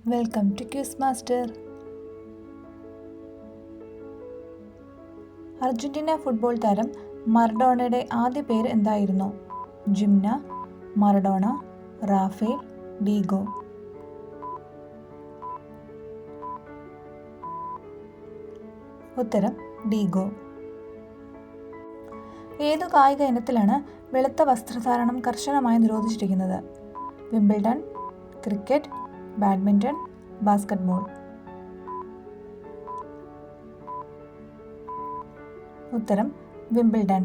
Welcome to quiz master. Argentina football താരം മറഡോണയുടെ ആദ്യ പേര് എന്തായിരുന്നു? ജിംന, മറഡോണ, റാഫേൽ, ഡീഗോ. ഉത്തരം ഡീഗോ. ഏതു കായിക ഇനത്തിലാണ് വെളുത്ത വസ്ത്രധാരണം കർശനമായി നിരോധിച്ചിരിക്കുന്നത്? Wimbledon, cricket, badminton, basketball. ഉത്തരം വിംബിൾഡൺ.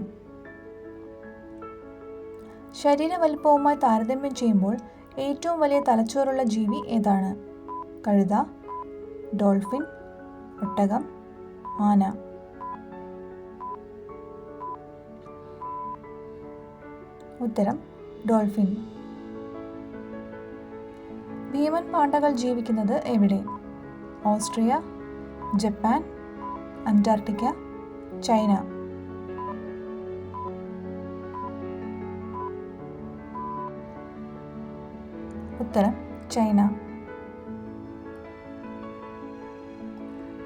ശരീര വലുപ്പവുമായി താരതമ്യം ചെയ്യുമ്പോൾ ഏറ്റവും വലിയ തലച്ചോറുള്ള ജീവി ഏതാണ്? കഴുത, ഡോൾഫിൻ, ഒട്ടകം, ആന. ഉത്തരം ഡോൾഫിൻ. ഭീമൻ പാണ്ടകൾ ജീവിക്കുന്നത് എവിടെ? Austria, Japan, Antarctica, China. ഉത്തരം ചൈന.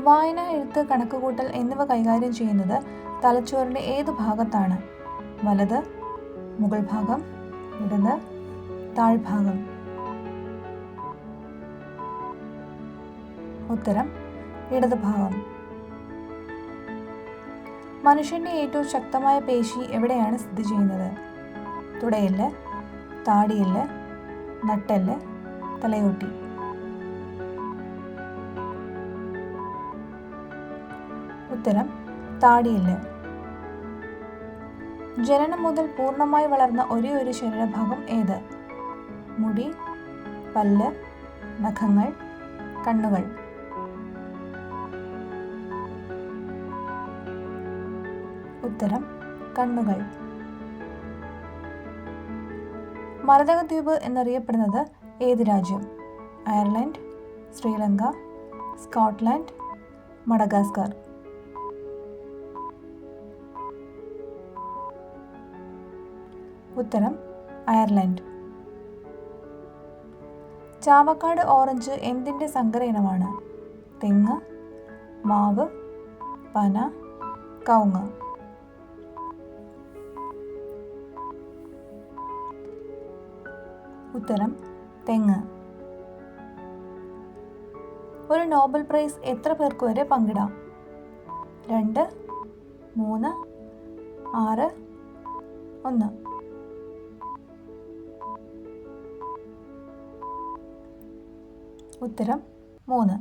വായന, എഴുത്ത്, കണക്കുകൂട്ടൽ എന്നിവ കൈകാര്യം ചെയ്യുന്നത് തലച്ചോറിന്റെ ഏതു ഭാഗത്താണ്? വലത്, മുകൾ ഭാഗം, ഇടത്, താഴ്ഭാഗം. ഉത്തരം ഇടത് ഭാഗം. മനുഷ്യന്റെ ഏറ്റവും ശക്തമായ പേശി എവിടെയാണ് സ്ഥിതി ചെയ്യുന്നത്? തുടയെല്ല്, താടിയെല്ല്, നട്ടെല്ല്, തലയോട്ടി. ഉത്തരം താടിയെല്ല്. ജനനം മുതൽ പൂർണ്ണമായി വളർന്ന ഒരേയൊരു ശരീരഭാഗം ഏത്? മുടി, പല്ല്, നഖങ്ങൾ, കണ്ണുകൾ. ഉത്തരം കണ്ണുകൾ. മരതക ദ്വീപ് എന്നറിയപ്പെടുന്നത് ഏത് രാജ്യം? Ireland, Sri Lanka, Scotland, Madagascar. ഉത്തരം അയർലൻഡ്. ചാവക്കാട് ഓറഞ്ച് എന്തിൻ്റെ സങ്കര ഇനമാണ്? തെങ്ങ്, മാവ്, പന, കവുങ്ങ്. ഉത്തരം തെങ്ങ്. ഒരു നോബൽ പ്രൈസ് എത്ര പേർക്ക് വരെ പങ്കിടാം? 2, 3, 6, 1. ഉത്തരം 3.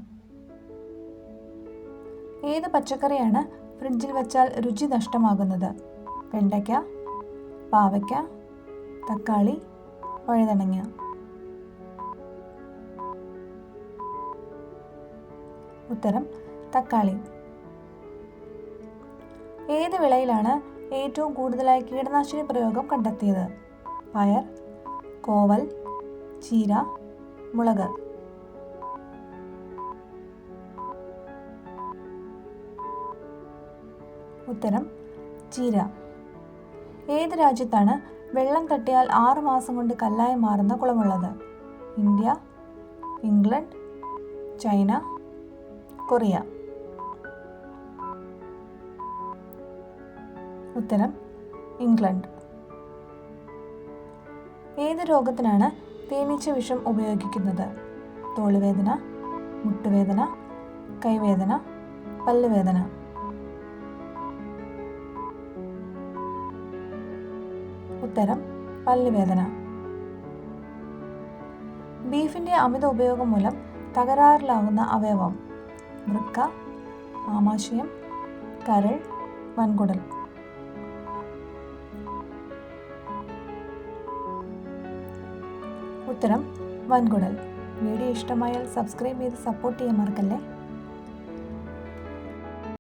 ഏത് പച്ചക്കറിയാണ് ഫ്രിഡ്ജിൽ വച്ചാൽ രുചി നഷ്ടമാകുന്നത്? വെണ്ടയ്ക്ക, പാവയ്ക്ക, തക്കാളി, വഴുതനങ്ങ. ഉത്തരം തക്കാളി. ഏത് വിളയിലാണ് ഏറ്റവും കൂടുതലായി കീടനാശിനി പ്രയോഗം കണ്ടെത്തിയത്? പയർ, കോവൽ, ചീര, മുളക്. ഉത്തരം ചീര. ഏത് രാജ്യത്താണ് വെള്ളം തട്ടിയാൽ 6 മാസം കൊണ്ട് കല്ലായി മാറുന്ന കുളമുള്ളത്? India, England, China, Korea. ഉത്തരം ഇംഗ്ലണ്ട്. ഏത് രോഗത്തിനാണ് തേനീച്ച വിഷം ഉപയോഗിക്കുന്നത്? തോളുവേദന, മുട്ടുവേദന, കൈവേദന, പല്ലുവേദന. ഉത്തരം പല്ലുവേദന. ബീഫിന്റെ അമിത ഉപയോഗം മൂലം തകരാറിലാകുന്ന അവയവം? വൃക്ക, ആമാശയം, കരൾ, വൻകുടൽ. ഉത്തരം വൻകുടൽ. വീഡിയോ ഇഷ്ടമായാൽ സബ്സ്ക്രൈബ് ചെയ്ത് സപ്പോർട്ട് ചെയ്യാൻ മറക്കല്ലേ.